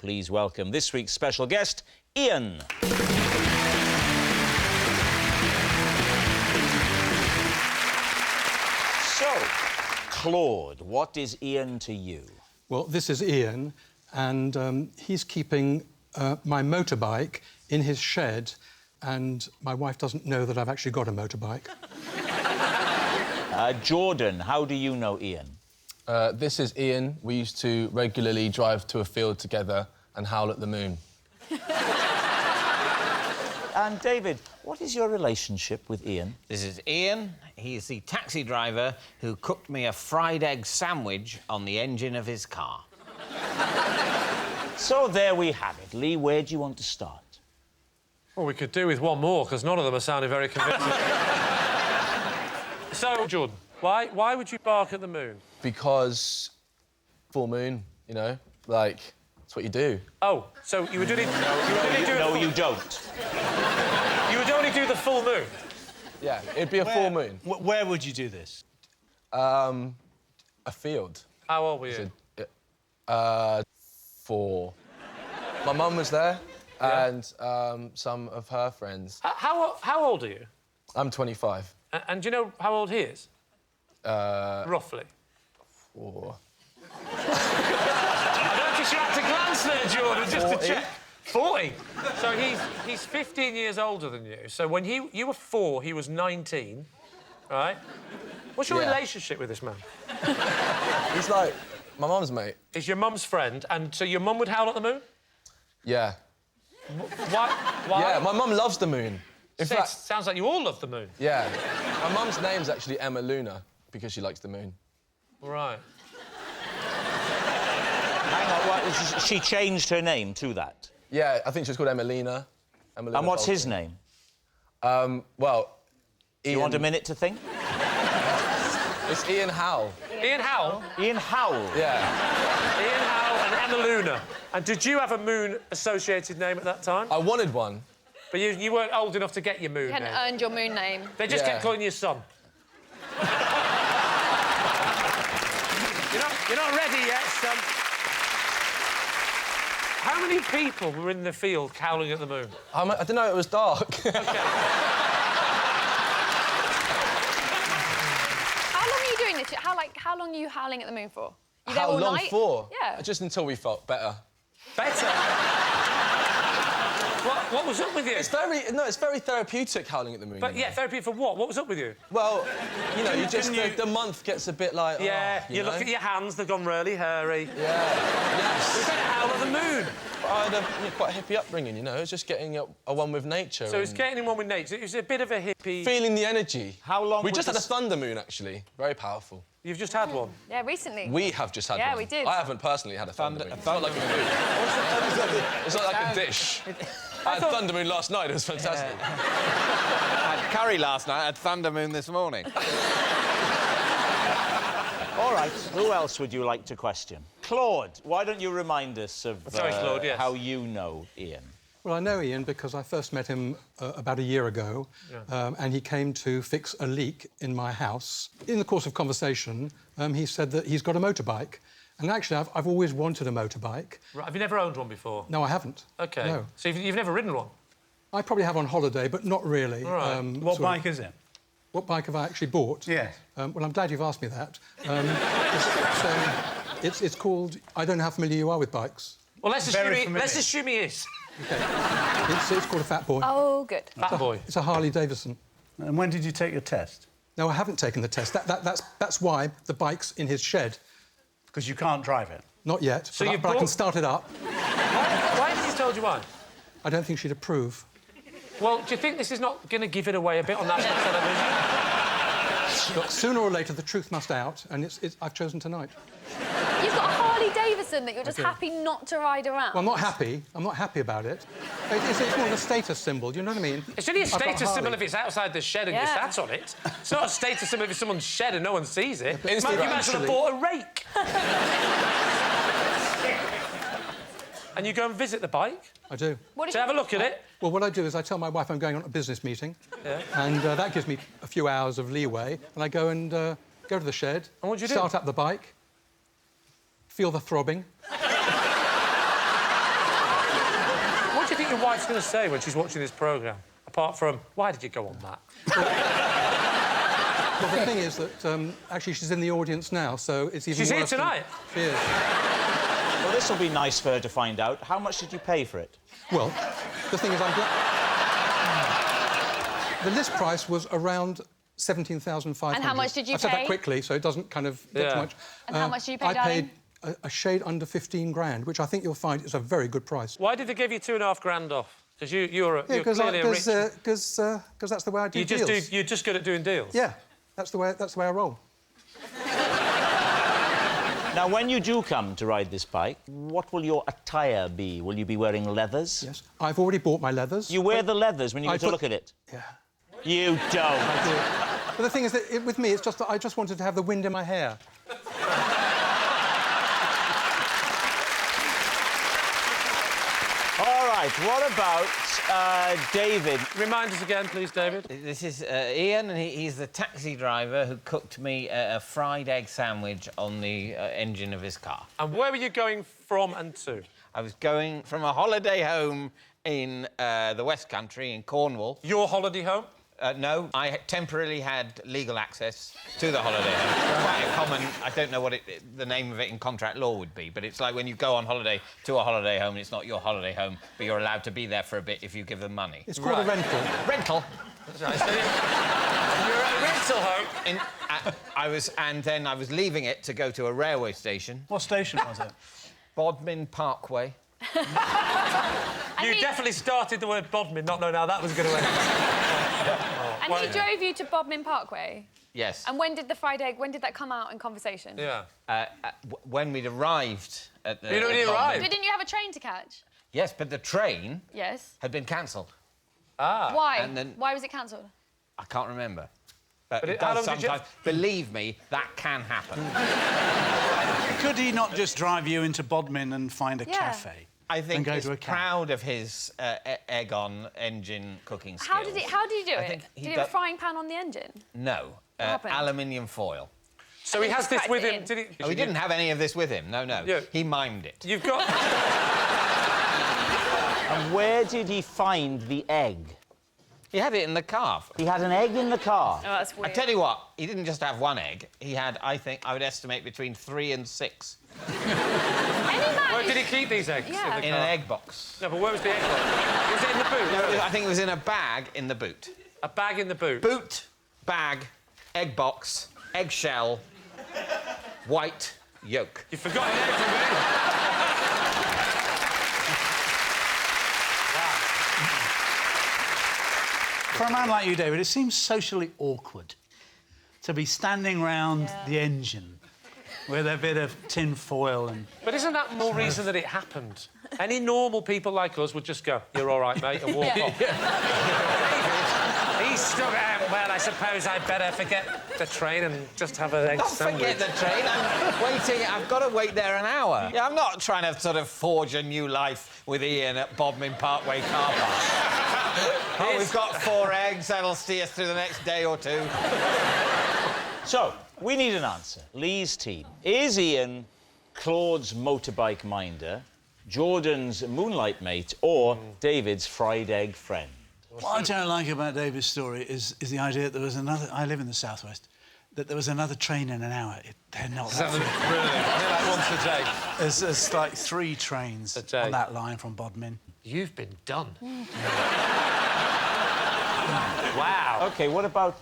Please welcome this week's special guest, Ian. So, Claude, what is Ian to you? Well, this is Ian, and he's keeping my motorbike in his shed, and my wife doesn't know that I've actually got a motorbike. Jordan, how do you know Ian? This is Ian. We used to regularly drive to a field together and howl at the moon. And David, what is your relationship with Ian? This is Ian. He's the taxi driver who cooked me a fried egg sandwich on the engine of his car. So there we have it. Lee, where do you want to start? Well, we could do with one more, because none of them are sounding very convincing. So, Jordan, why would you bark at the moon? Because full moon, you know, like, that's what you do. Oh, so you would only you don't. You would only do the full moon? Yeah, it'd be a full moon. Where would you do this? A field. How old were you? 4. My mum was there, Yeah. and some of her friends. How old are you? I'm 25. And do you know how old he is? Roughly. 4. I noticed you had to glance there, Jordan, just 40. to check. 40. So he's 15 years older than you. So when you were 4, he was 19, right? What's your relationship with this man? He's like my mum's mate. He's your mum's friend, and so your mum would howl at the moon? Yeah. Why? Yeah, my mum loves the moon. In fact, sounds like you all love the moon. yeah. My mum's name's actually Emma Luna because she likes the moon. Right. Hang on, she changed her name to that? Yeah, I think she was called Emelina. And what's his name? Well, Ian... You want a minute to think? It's Ian Howl. Ian Howl? Ian Howl? Yeah. Ian Howl and Emma Luna. And did you have a moon-associated name at that time? I wanted one. But you weren't old enough to get your moon You hadn't name. earned your moon name. They just kept calling you son. You're not ready yet, son. How many people were in the field howling at the moon? I don't know, it was dark. OK. How long are you doing this? How long are you howling at the moon for? You there How all long night? for? Yeah. Just until we felt better. Better? What was up with you? It's very therapeutic howling at the moon. But, yeah, therapy for what? What was up with you? Well, you know, the month gets a bit like... Yeah, you you know? look at your hands, they've gone really hairy. Yeah, yes. We better howl at the moon. I had quite a hippie upbringing, you know. It's just getting a one with nature. So it's getting in one with nature. It was a bit of a hippie... Feeling the energy. How long We was just had a this- thunder moon, actually. Very powerful. You've just had one? Yeah, recently. We have just had one. Yeah, we did. I haven't personally had a thunder moon. It's not like a moon. It's not like a dish. I had thunder moon last night. It was fantastic. I had curry last night. I had thunder moon this morning. All right, who else would you like to question? Claude, why don't you remind us of Claude, yes. how you know Ian? Well, I know Ian because I first met him about a year ago, and he came to fix a leak in my house. In the course of conversation, he said that he's got a motorbike. And actually, I've always wanted a motorbike. Right, have you never owned one before? No, I haven't. OK. No. So you've never ridden one? I probably have on holiday, but not really. Right. What bike is it? What bike have I actually bought? Yes. Well, I'm glad you've asked me that. It's called... I don't know how familiar you are with bikes. Well, let's assume he is. OK. It's called a Fat Boy. Oh, good. Fat boy. It's a Harley Davidson. And when did you take your test? No, I haven't taken the test. That's why the bike's in his shed. Because you can't drive it. Not yet, So but I can start it up. Why haven't you told your wife? I don't think she'd approve. Well, do you think this is not going to give it away a bit on national television? Look, sooner or later, the truth must out, and I've chosen tonight. You've got a Harley Davidson that you're just happy not to ride around. Well, I'm not happy. I'm not happy about it. It's more of a status symbol, do you know what I mean? It's only a I've got status symbol Harley. if it's outside the shed and you're sat on it. It's not a status symbol if it's someone's shed and no one sees it. You might as well have bought a rake. And you go and visit the bike? I do. To have a look at it? Well, what I do is I tell my wife I'm going on a business meeting, and that gives me a few hours of leeway, and I go and go to the shed, And what do you do? start up the bike, feel the throbbing. your wife's going to say when she's watching this programme? Apart from, why did you go on that? Well, the thing is that, actually, she's in the audience now, so it's even She's here worse than- tonight? She is. Well, this will be nice for her to find out. How much did you pay for it? Well, the thing is, the list price was around 17,500. And how much did you I said pay? that quickly, so it doesn't kind of get too much. And how much did you pay, I darling? paid a shade under 15 grand, which I think you'll find is a very good price. Why did they give you $2.5 grand off? Because you're clearly a rich... Because that's the way I do deals. You're just good at doing deals? Yeah, that's the way I roll. Now, when you do come to ride this bike, what will your attire be? Will you be wearing leathers? Yes, I've already bought my leathers. You wear the leathers when you go to look at it? Yeah. You don't. I do. But the thing is that with me, it's just that I just wanted to have the wind in my hair. All right, what about David? Remind us again, please, David. This is Ian, and he's the taxi driver who cooked me a fried egg sandwich on the engine of his car. And where were you going from and to? I was going from a holiday home in the West Country, in Cornwall. Your holiday home? No, I temporarily had legal access to the holiday home. Quite a common... I don't know what the name of it in contract law would be, but it's like when you go on holiday to a holiday home, it's not your holiday home, but you're allowed to be there for a bit if you give them money. It's called a rental. Rental. That's right. So you're at a rental home? And then I was leaving it to go to a railway station. What station was it? Bodmin Parkway. You definitely started the word Bodmin, not knowing how that was going to end. And he drove you to Bodmin Parkway? Yes. And when did the fried egg, when did that come out in conversation? Yeah. When we'd arrived at the... You know when you at Bodmin. arrived? But didn't you have a train to catch? Yes, but the train Yes. had been cancelled. Why? And then- Why was it cancelled? I can't remember. But it how does long did you- sometimes... Believe me, that can happen. Could he not just drive you into Bodmin and find a cafe? I think go he's to a camp? proud of his egg-on engine cooking skills. How did he do I it? think Did he have a frying pan on the engine? No. happened? Aluminium foil. So he has this cracked with it him, in. did he? Oh, he didn't have any of this with him. No, no. Yeah. He mimed it. You've got... And where did he find the egg? He had it in the car. He had an egg in the car. Oh, that's weird. I tell you what, he didn't just have one egg. He had, I would estimate, between 3 and 6 Any man Where did he keep these eggs? Yeah. in an egg box. No, but where was the egg box? Was it in the boot? No, I think it was in a bag in the boot. A bag in the boot? Boot, bag, egg box, eggshell, white yolk. You've forgotten everything. For a man like you, David, it seems socially awkward to be standing round the engine with a bit of tin foil and... But isn't that more reason that it happened? Any normal people like us would just go, "You're all right, mate," and walk off. He stood out. Well, I suppose I'd better forget the train and just have an egg Don't sandwich. forget the train. I'm waiting. I've got to wait there an hour. Yeah, I'm not trying to sort of forge a new life with Ian at Bodmin Parkway car park. Oh, we've got 4 eggs. That'll see us through the next day or 2. So, we need an answer. Lee's team. Is Ian Claude's motorbike minder, Jordan's moonlight mate, or David's fried egg friend? What I don't like about David's story is the idea that there was another... I live in the southwest. That there was another train in an hour. They're not that... Brilliant. Like once a day. There's like 3 trains day. on that line from Bodmin. You've been done. Wow. OK, what about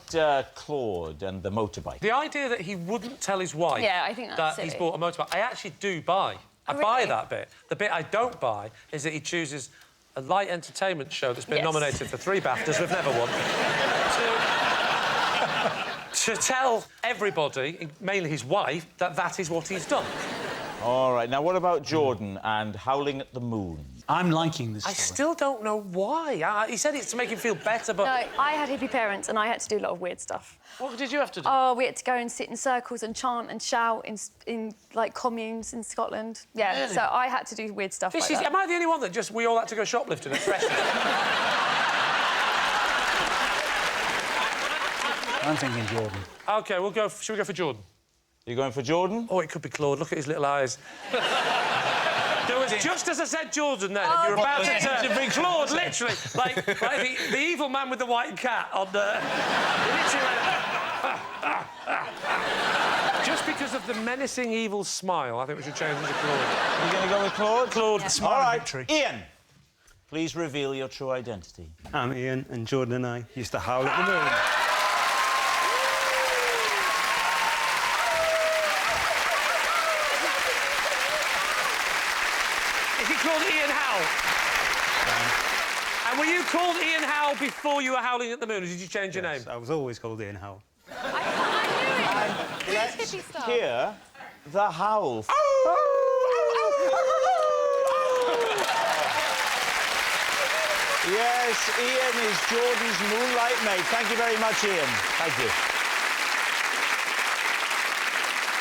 Claude and the motorbike? The idea that he wouldn't tell his wife Yeah, I think that's that he's silly. bought a motorbike, I actually do buy. I Oh, buy really? that bit. The bit I don't buy is that he chooses a light entertainment show that's been Yes. nominated for 3 BAFTAs we've never won, to tell everybody, mainly his wife, that that is what he's done. All right, now what about Jordan and Howling at the Moon? I'm liking this I story. still don't know why. He said it's to make him feel better, but... No, I had hippie parents and I had to do a lot of weird stuff. What did you have to do? Oh, we had to go and sit in circles and chant and shout in like communes in Scotland. Yeah, Really? so I had to do weird stuff like that. Am I the only one that just... We all had to go shoplifting at Freshers? I'm thinking Jordan. OK, we'll go... Should we go for Jordan? You going for Jordan? Oh, it could be Claude. Look at his little eyes. There was Just as I said Jordan then, you're about to turn. Claude, literally, like the evil man with the white cat on the... He literally went... Just because of the menacing evil smile, I think we should change it to Claude. You're going to go with Claude? Claude, the smile. All right, victory. Ian, please reveal your true identity. I'm Ian, and Jordan and I used to howl at the moon. Is he called Ian Howl? And were you called Ian Howl before you were howling at the moon, or did you change your name? I was always called Ian Howl. I knew it. Let's Hippie stuff. hear the howl. Yes, Ian is Jordan's moonlight mate. Thank you very much, Ian. Thank you.